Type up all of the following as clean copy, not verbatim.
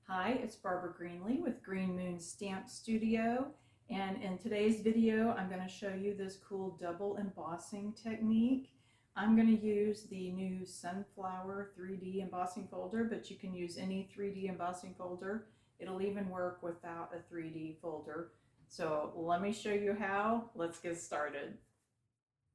Hi, it's Barbara Greenlee with Green Moon Stamp Studio, and in today's video I'm going to show you this cool double embossing technique. I'm going to use the new Sunflower 3D embossing folder, but you can use any 3D embossing folder. It'll even work without a 3D folder. So let me show you how. Let's get started.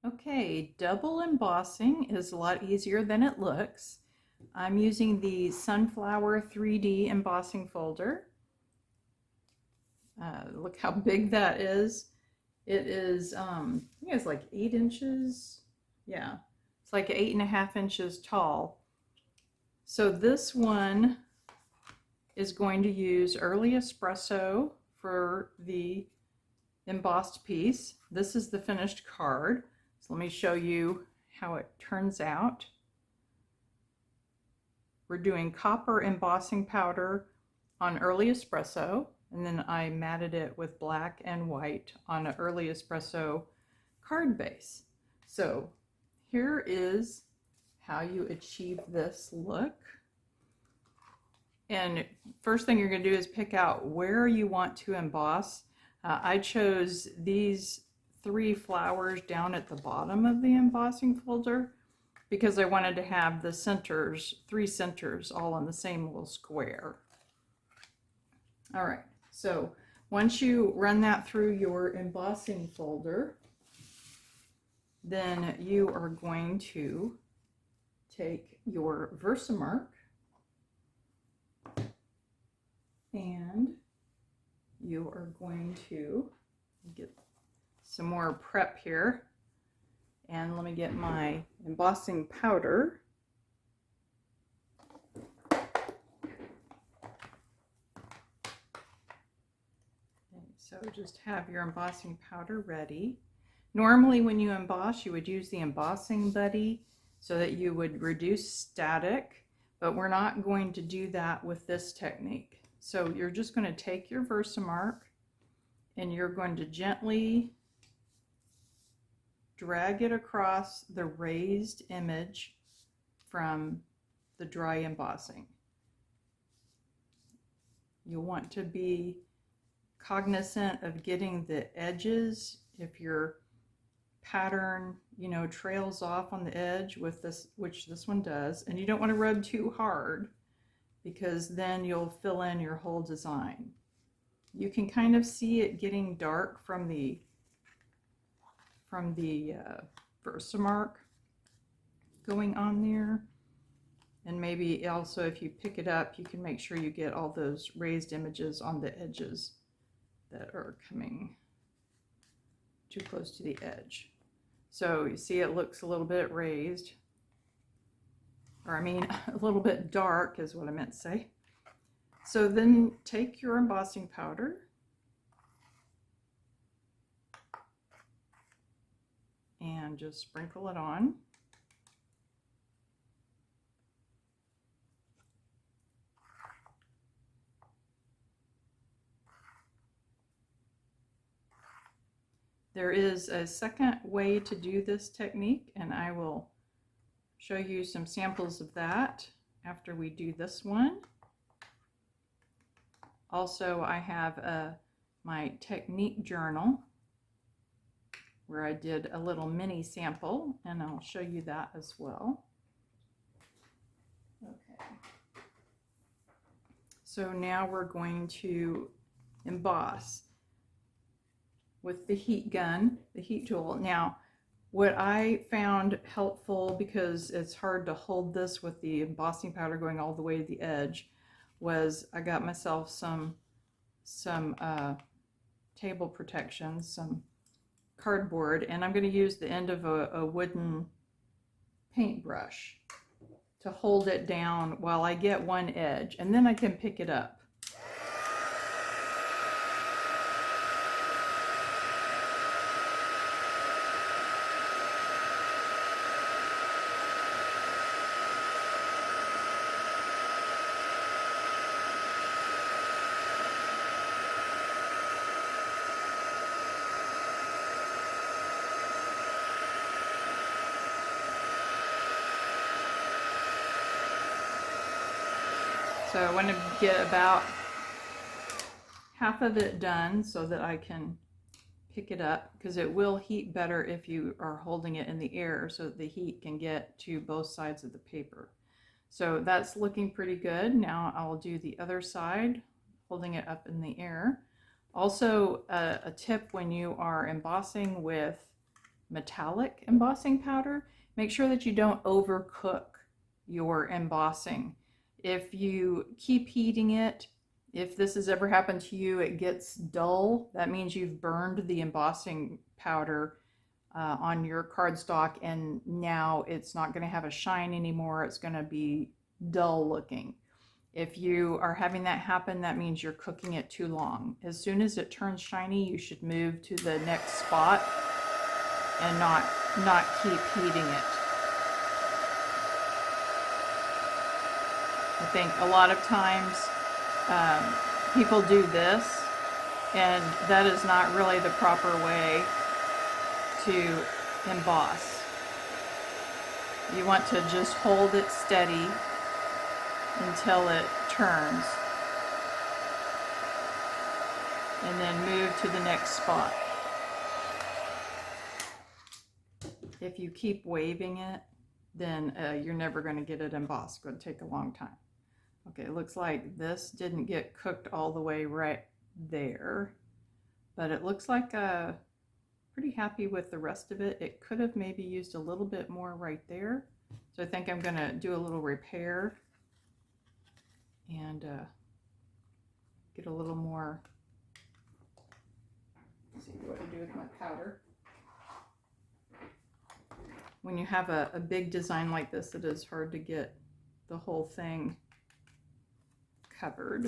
Okay, double embossing is a lot easier than it looks. I'm using the Sunflower 3D embossing folder. Look how big that is. It is, I think it's like 8 inches. Yeah, it's like 8.5 inches tall. So this one is going to use Early Espresso for the embossed piece. This is the finished card. So let me show you how it turns out. We're doing copper embossing powder on Early Espresso, and then I matted it with black and white on an Early Espresso card base. So here is how you achieve this look. And first thing you're going to do is pick out where you want to emboss. I chose these 3 flowers down at the bottom of the embossing folder, because I wanted to have the centers, 3 centers, all on the same little square. All right, so once you run that through your embossing folder, then you are going to take your Versamark and you are going to get some more prep here. And let me get my embossing powder. Okay, so just have your embossing powder ready. Normally when you emboss, you would use the embossing buddy so that you would reduce static, but we're not going to do that with this technique. So you're just going to take your Versamark and you're going to gently drag it across the raised image from the dry embossing. You'll want to be cognizant of getting the edges. If your pattern, trails off on the edge with this, which this one does, and you don't want to rub too hard because then you'll fill in your whole design. You can kind of see it getting dark from the Versamark going on there, and maybe also if you pick it up you can make sure you get all those raised images on the edges that are coming too close to the edge. So you see it looks a little bit raised, or I mean a little bit dark is what I meant to say. So then take your embossing powder and just sprinkle it on. There is a second way to do this technique, and I will show you some samples of that after we do this one. Also, I have my technique journal where I did a little mini sample, and I'll show you that as well. Okay. So now we're going to emboss with the heat gun, the heat tool. Now, what I found helpful, because it's hard to hold this with the embossing powder going all the way to the edge, was I got myself some table protections, some cardboard, and I'm going to use the end of a wooden paintbrush to hold it down while I get one edge, and then I can pick it up. So I want to get about half of it done so that I can pick it up, because it will heat better if you are holding it in the air so that the heat can get to both sides of the paper. So that's looking pretty good. Now I'll do the other side, holding it up in the air. Also, a tip when you are embossing with metallic embossing powder, make sure that you don't overcook your embossing. If you keep heating it, if this has ever happened to you, it gets dull. That means you've burned the embossing powder on your cardstock, and now it's not going to have a shine anymore. It's going to be dull looking. If you are having that happen, that means you're cooking it too long. As soon as it turns shiny, you should move to the next spot and not keep heating it. I think a lot of times people do this, and that is not really the proper way to emboss. You want to just hold it steady until it turns, and then move to the next spot. If you keep waving it, then you're never going to get it embossed. It's going to take a long time. Okay, it looks like this didn't get cooked all the way right there, but it looks like pretty happy with the rest of it. It could have maybe used a little bit more right there. So I think I'm going to do a little repair and get a little more. Let's see what to do with my powder. When you have a big design like this, it is hard to get the whole thing covered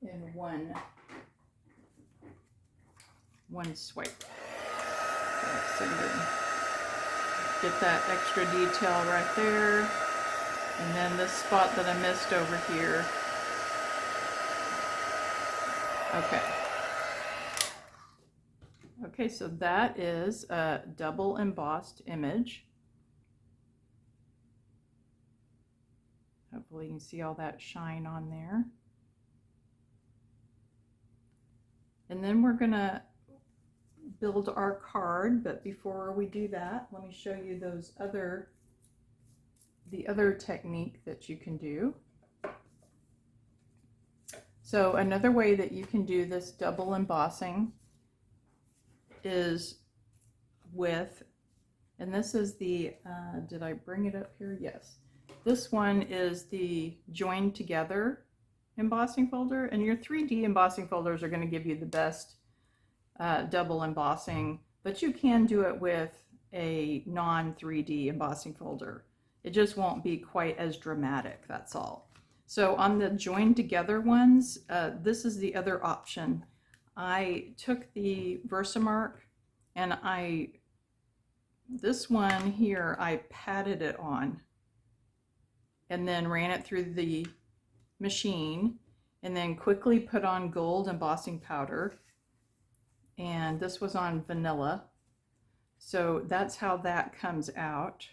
in one swipe. Okay, so you get that extra detail right there, and then this spot that I missed over here. Okay. Okay, so that is a double embossed image. Hopefully you can see all that shine on there. And then we're going to build our card, but before we do that, let me show you the other technique that you can do. So another way that you can do this double embossing is with, and this is the, did I bring it up here? Yes. This one is the joined together embossing folder, and your 3D embossing folders are going to give you the best double embossing, but you can do it with a non-3D embossing folder. It just won't be quite as dramatic, that's all. So on the joined together ones, this is the other option. I took the Versamark and this one here, I patted it on and then ran it through the machine and then quickly put on gold embossing powder. And this was on vanilla. So that's how that comes out.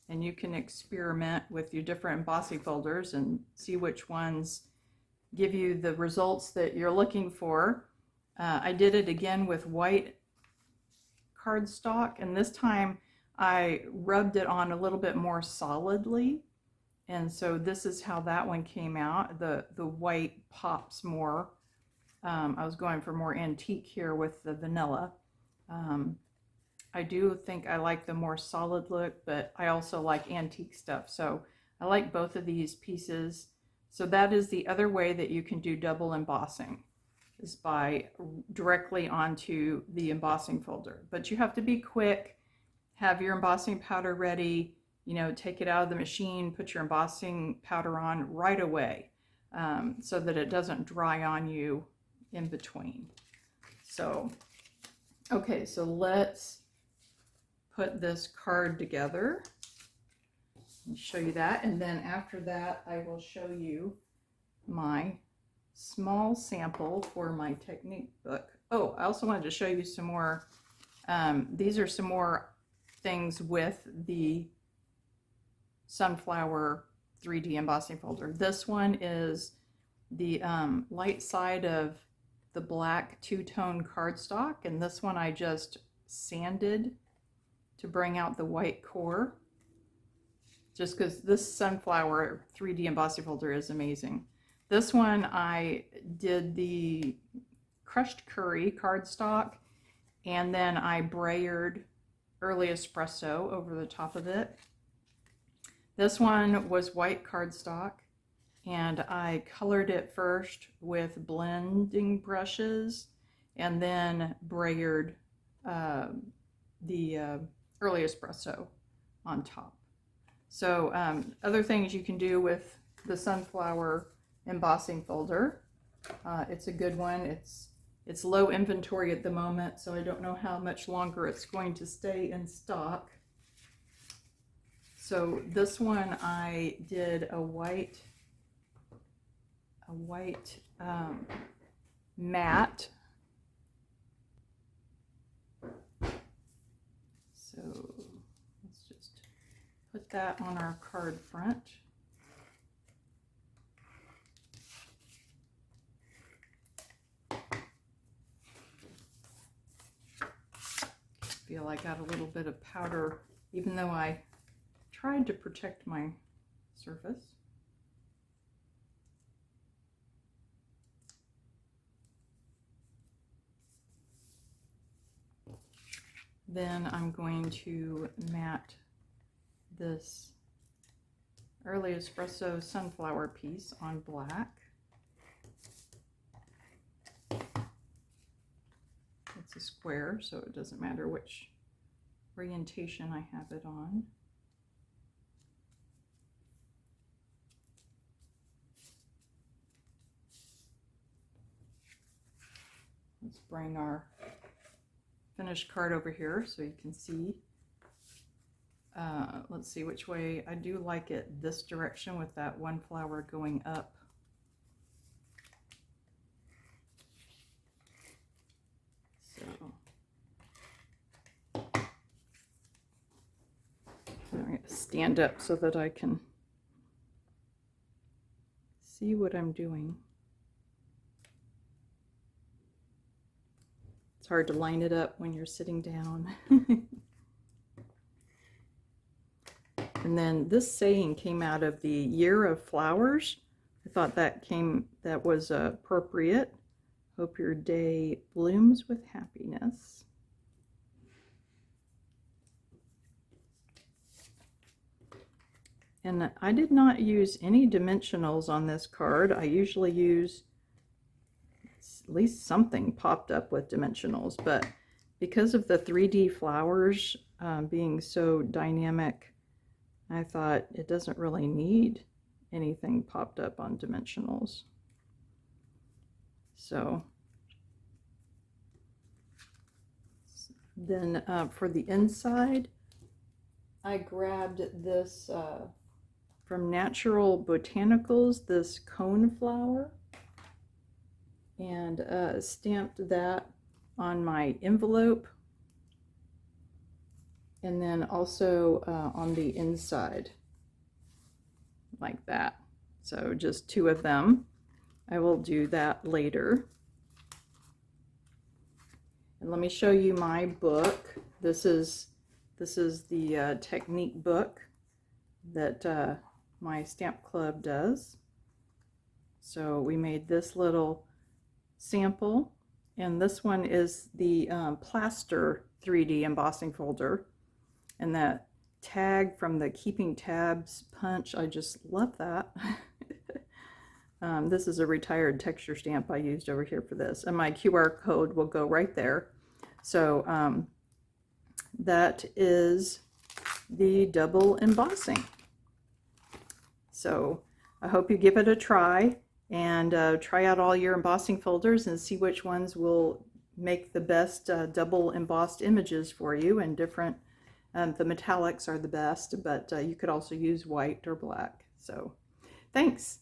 And you can experiment with your different embossing folders and see which ones give you the results that you're looking for. I did it again with white cardstock, and this time I rubbed it on a little bit more solidly. And so this is how that one came out. The white pops more. I was going for more antique here with the vanilla. I do think I like the more solid look, but I also like antique stuff. So I like both of these pieces. So that is the other way that you can do double embossing, is by directly onto the embossing folder. But you have to be quick, have your embossing powder ready, you know, take it out of the machine, put your embossing powder on right away, so that it doesn't dry on you in between. So, okay, so let's put this card together and show you that. And then after that, I will show you my small sample for my technique book. Oh, I also wanted to show you some more. These are some more things with the sunflower 3D embossing folder. This one is the light side of the black two-tone cardstock, and this one I just sanded to bring out the white core, just because this sunflower 3D embossing folder is amazing. This one I did the crushed curry cardstock, and then I brayered Early Espresso over the top of it. This one was white cardstock, and I colored it first with blending brushes and then brayered the Early Espresso on top. So other things you can do with the sunflower embossing folder. It's a good one. It's low inventory at the moment, so I don't know how much longer it's going to stay in stock. So this one I did a white matte. So let's just put that on our card front. Feel I got a little bit of powder, even though I tried to protect my surface. Then I'm going to matte this Early Espresso sunflower piece on black. It's a square, so it doesn't matter which orientation I have it on. Let's bring our finished card over here so you can see. Let's see which way. I do like it this direction with that one flower going up. So I'm going to stand up so that I can see what I'm doing. It's hard to line it up when you're sitting down. And then this saying came out of the Year of Flowers. I thought that was appropriate. Hope your day blooms with happiness. And I did not use any dimensionals on this card. I usually use at least something popped up with dimensionals, but because of the 3D flowers being so dynamic, I thought it doesn't really need anything popped up on dimensionals. So then for the inside, I grabbed this from Natural Botanicals, this cone flower, and stamped that on my envelope, and then also on the inside like that. So just two of them. I will do that later. And let me show you my book. This is the technique book that my stamp club does. So we made this little sample, and this one is the Plaster 3D embossing folder, and that tag from the Keeping Tabs punch, I just love that. This is a retired texture stamp I used over here for this, and my QR code will go right there. So that is the double embossing. So I hope you give it a try, and try out all your embossing folders and see which ones will make the best double embossed images for you, and different. The metallics are the best, but you could also use white or black. So thanks.